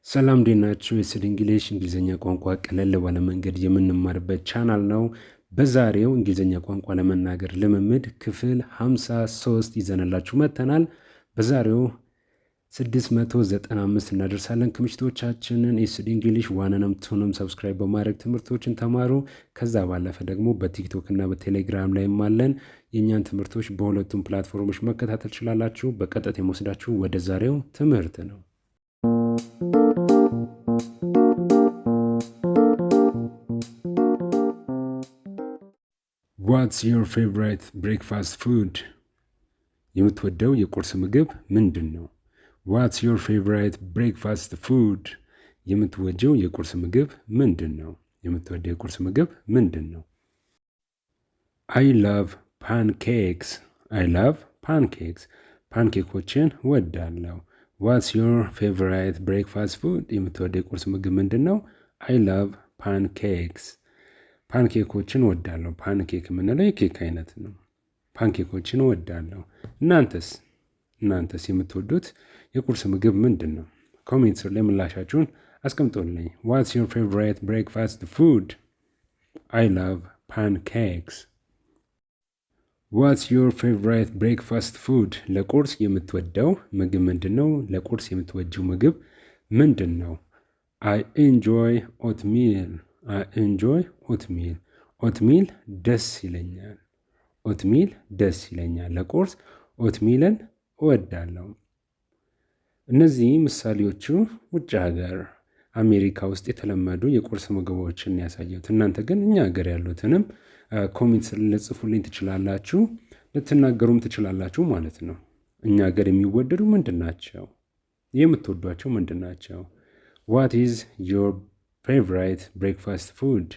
ሰላም እንዴት ናችሁ? የስድ እንግሊሽ እንግሊዝኛ ቋንቋ ቀለል ባለ መንገድ የምንማርበት ቻናል ነው። በዛሬው እንግሊዝኛ ቋንቋ ለመናገር ልምምድ ክፍል 53 ይዘንላችሁ መጥተናል። በዛሬው 695 እናደርሳለን። ክምችቶቻችንን የስድ እንግሊሽ ዋንንም ቱንም ሰብስክራይብ በማድረግ ትምህርቶችን ተማሩ። ከዛ ባለፈ ደግሞ በቲክቶክ እና በቴሌግራም ላይም አለን። የእኛን ትምህርቶች በሁለቱም ፕላትፎርሞች መከታተል ትችላላችሁ። በቀጥታ የመወስዳችሁ ወደ ዛሬው ትምህርት ነው። What's your favorite breakfast food? የምትወደው የቁርስ ምግብ ምንድን ነው? What's your favorite breakfast food? የምትወደው የቁርስ ምግብ ምንድን ነው? የምትወደው የቁርስ ምግብ ምንድን ነው? I love pancakes. I love pancakes. ፓንኬኮችን ወዳለሁ። What's your favorite breakfast food? የምትወደው የቁርስ ምግብ ምንድን ነው? I love pancakes. ፓንኬኮችን ወዳለሁ። ፓንኬክ የምንለው የኬክ አይነት ነው። ፓንኬኮችን ወዳለሁ። እናንተስ የምትወዱት የቁርስ ምግብ ምንድን ነው? ኮሜንት ስር ላይ ምላሻችሁን አስቀምጡልኝ። What's your favorite breakfast food? I love pancakes. What's your favorite breakfast food? ለቁርስ የምትወደው ምግብ ምንድን ነው? ለቁርስ የምትወጂው ምግብ ምንድን ነው? I enjoy oatmeal. I enjoy oatmeal. ኦትሚል ደስ ይለኛል። ኦትሚል ደስ ይለኛል። ለቁርስ ኦትሚልን እወዳለሁ። እነዚህ ምሳሌዎቹ ውጭ ሀገር አሜሪካ ውስጥ የተለመዱ የቁርስ ምግቦችን ያሳየሁት። እናንተ ግን እኛ ሀገር ያሉትንም ኮሜንት ልጽፉልኝ ትችላላችሁ፣ ልትናገሩም ትችላላችሁ ማለት ነው። እኛ ሀገር የሚወደዱ ምንድን ናቸው? የምትወዷቸው ምንድን ናቸው? What is your favorite breakfast food?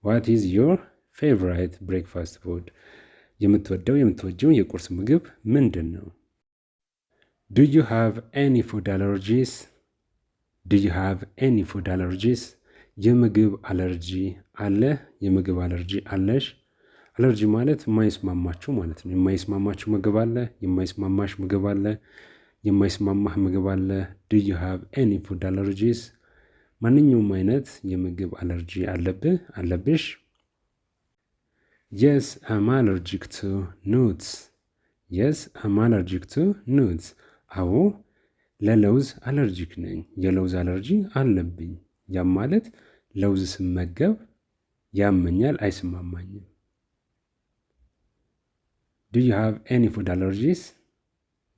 What is your favorite breakfast food? የምትወጂው የቁርስ ምግብ ምንድን ነው? Do you have any food allergies? Do you have any food allergies? የምግብ አለርጂ አለ? የምግብ አለርጂ አለሽ? አለርጂ ማለት የማይስማማችሁ ማለት ነው። የማይስማማችሁ ምግብ አለ? የማይስማማሽ ምግብ አለ? የማይስማማህ ምግብ አለ? Do you have any food allergies? ማንኛውም አይነት የምግብ አለርጂ አለብህ አለብሽ? Yes, I'm allergic to nuts. Yes, I'm allergic to nuts. አዎ ለለውዝ አለርጂክ ነኝ። የለውዝ አለርጂ አለብኝ። ያም ማለት ለውዝ ስመገብ ያመኛል፣ አይስማማኝም። Do you have any food allergies?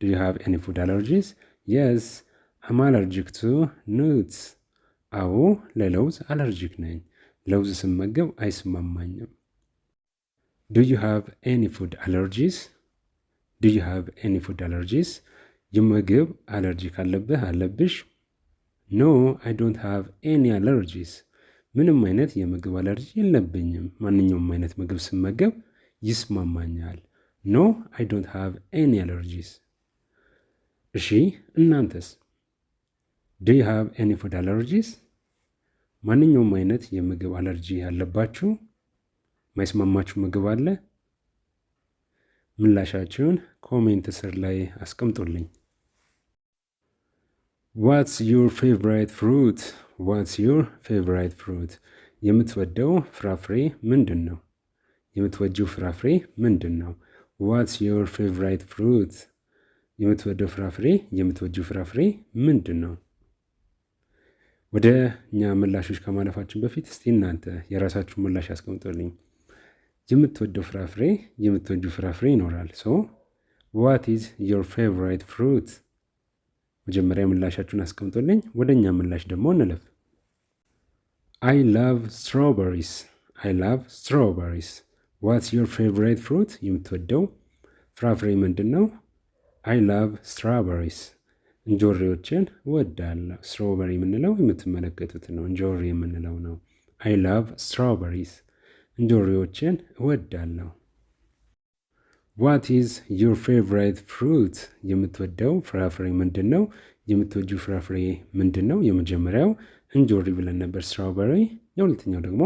Do you have any food allergies? Yes, I'm allergic to nuts. አዎ ለለውዝ አለርጂክ ነኝ። ለውዝ ስመገብ አይስማማኝም። Do you have any food allergies? Do you have any food allergies? የምግብ አለርጂ ካለብህ አለብሽ? No, I don't have any allergies. ምንም አይነት የምግብ አለርጂ የለብኝም። ማንኛውም አይነት ምግብ ስመገብ ይስማማኛል። No, I don't have any allergies. እሺ እናንተስ? Do you have any food allergies? ማንኛውም አይነት የምግብ አለርጂ ያለባችሁ? ማይስማማችሁ ምግብ አለ? ምላሻችሁን ኮሜንት ስር ላይ አስቀምጡልኝ። What's your favorite fruit? What's your favorite fruit? የምትወደው ፍራፍሬ ምንድን ነው? የምትወጂው ፍራፍሬ ምንድን ነው? What's your favorite fruit? የምትወደው ፍራፍሬ የምትወጂው ፍራፍሬ ምንድን ነው? ወደ እኛ ምላሾች ከማለፋችን በፊት እስቲ እናንተ የራሳችሁን ምላሽ አስቀምጡልኝ። የምትወደው ፍራፍሬ የምትወጂው ፍራፍሬ ይኖራል። So what is your favorite fruit? መጀመሪያ ምላሻችሁን አስቀምጡልኝ። ወደ እኛ ምላሽ ደግሞ እንለፍ። I love strawberries. I love strawberries. What's your favorite fruit? የምትወደው ፍራፍሬ ምንድን ነው? I love strawberries. እንጆሪዎችን እወዳለሁ። ስትሮበሪ የምንለው የምትመለከቱት ነው። እንጆሪ የምንለው ነው። I love strawberries. እንጆሪዎችን እወዳለሁ። What is your favorite fruit? የምትወደው ፍራፍሬ ምንድን ነው? የምትወጂው ፍራፍሬ ምንድን ነው? የመጀመሪያው እንጆሪ ብለን ነበር፣ ስትሮበሪ። የሁለተኛው ደግሞ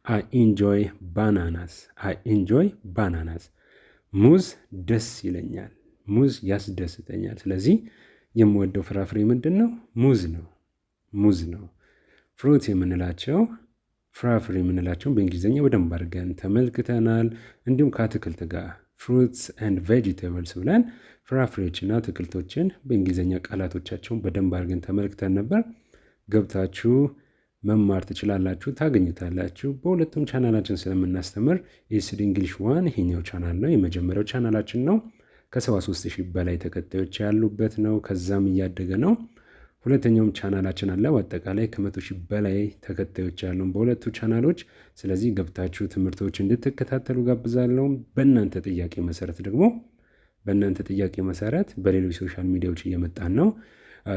I enjoy bananas. I enjoy bananas. ሙዝ ደስ ይለኛል። ሙዝ ያስደስተኛል። ስለዚህ የምወደው ፍራፍሬ ምንድን ነው? ሙዝ ነው። ሙዝ ነው። ፍሩት የምንላቸው ፍራፍሬ የምንላቸውን በእንግሊዝኛ በደንብ አድርገን ተመልክተናል። እንዲሁም ከአትክልት ጋር ፍሩትስ ኤንድ ቬጂቴብልስ ብለን ፍራፍሬዎችና አትክልቶችን በእንግሊዝኛ ቃላቶቻቸውን በደንብ አድርገን ተመልክተን ነበር። ገብታችሁ መማር ትችላላችሁ፣ ታገኙታላችሁ። በሁለቱም ቻናላችን ስለምናስተምር ኤስዲ እንግሊሽ ዋን ይሄኛው ቻናል ነው፣ የመጀመሪያው ቻናላችን ነው። ከ73,000 በላይ ተከታዮች ያሉበት ነው። ከዛም እያደገ ነው። ሁለተኛውም ቻናላችን አለ። በአጠቃላይ ከ100,000 በላይ ተከታዮች ያሉን በሁለቱ ቻናሎች። ስለዚህ ገብታችሁ ትምህርቶች እንድትከታተሉ ጋብዛለሁ። በእናንተ ጥያቄ መሰረት በሌሎች ሶሻል ሚዲያዎች እየመጣን ነው።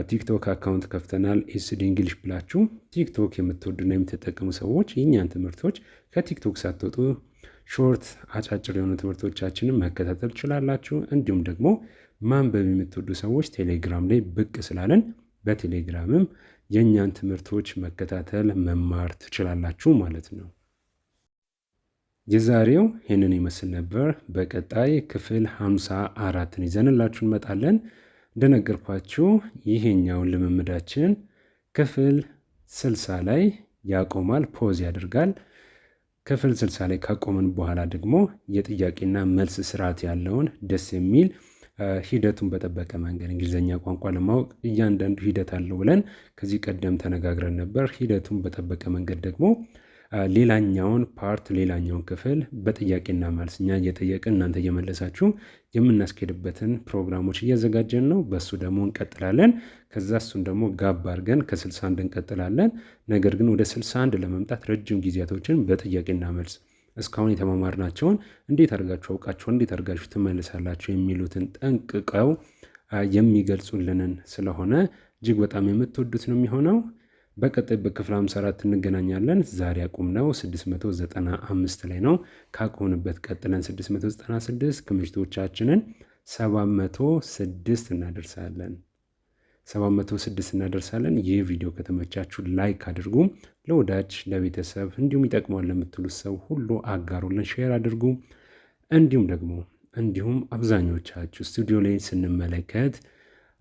ቲክቶክ አካውንት ከፍተናል። ኤስዲ እንግሊሽ ብላችሁ ቲክቶክ የምትወዱና የምትጠቀሙ ሰዎች የእኛን ትምህርቶች ከቲክቶክ ሳትወጡ ሾርት አጫጭር የሆኑ ትምህርቶቻችንን መከታተል ትችላላችሁ። እንዲሁም ደግሞ ማንበብ የምትወዱ ሰዎች ቴሌግራም ላይ ብቅ ስላለን በቴሌግራምም የእኛን ትምህርቶች መከታተል መማር ትችላላችሁ ማለት ነው። የዛሬው ይህንን ይመስል ነበር። በቀጣይ ክፍል 54ን ይዘንላችሁ እንመጣለን። እንደነገርኳችሁ ይሄኛውን ልምምዳችን ክፍል 60 ላይ ያቆማል፣ ፖዝ ያደርጋል። ክፍል 60 ላይ ካቆምን በኋላ ደግሞ የጥያቄና መልስ ስርዓት ያለውን ደስ የሚል ሂደቱን በጠበቀ መንገድ እንግሊዝኛ ቋንቋ ለማወቅ እያንዳንዱ ሂደት አለው ብለን ከዚህ ቀደም ተነጋግረን ነበር። ሂደቱን በጠበቀ መንገድ ደግሞ ሌላኛውን ክፍል በጥያቄና መልስ እኛ እየጠየቅን እናንተ እየመለሳችሁ የምናስኬድበትን ፕሮግራሞች እያዘጋጀን ነው። በሱ ደግሞ እንቀጥላለን። ከዛ እሱን ደግሞ ጋብ አድርገን ከ61 እንቀጥላለን። ነገር ግን ወደ 61 ለመምጣት ረጅም ጊዜያቶችን በጥያቄና መልስ እስካሁን የተማማርናቸውን እንዴት አድርጋችሁ አውቃችሁ እንዴት አድርጋችሁ ትመልሳላችሁ የሚሉትን ጠንቅቀው የሚገልጹልንን ስለሆነ እጅግ በጣም የምትወዱት ነው የሚሆነው። በቀጣይ በክፍል 54 እንገናኛለን። ዛሬ ያቆምነው 695 ላይ ነው። ካቆምንበት ቀጥለን 696 ክምችቶቻችንን 706 እናደርሳለን። ይህ ቪዲዮ ከተመቻችሁ ላይክ አድርጉ። ለወዳጅ ለቤተሰብ እንዲሁም ይጠቅማል ለምትሉት ሰው ሁሉ አጋሩልን፣ ሼር አድርጉ። እንዲሁም አብዛኞቻችሁ ስቱዲዮ ላይ ስንመለከት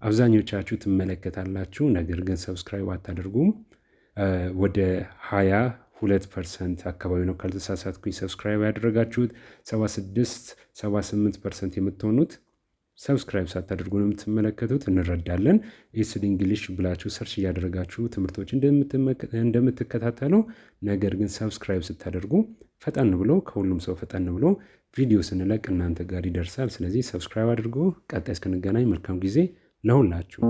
አብዛኞቻችሁ ትመለከታላችሁ፣ ነገር ግን ሰብስክራይብ አታደርጉም። ወደ 22% አካባቢ ነው ካልተሳሳትኩኝ ሰብስክራይብ ያደረጋችሁት። 76-78% የምትሆኑት ሰብስክራይብ ሳታደርጉ ነው የምትመለከቱት። እንረዳለን። ኤስዲ እንግሊሽ ብላችሁ ሰርች እያደረጋችሁ ትምህርቶች እንደምትከታተሉ፣ ነገር ግን ሰብስክራይብ ስታደርጉ ከሁሉም ሰው ፈጠን ብሎ ቪዲዮ ስንለቅ እናንተ ጋር ይደርሳል። ስለዚህ ሰብስክራይብ አድርጉ። ቀጣይ እስክንገናኝ መልካም ጊዜ ለሁላችሁ።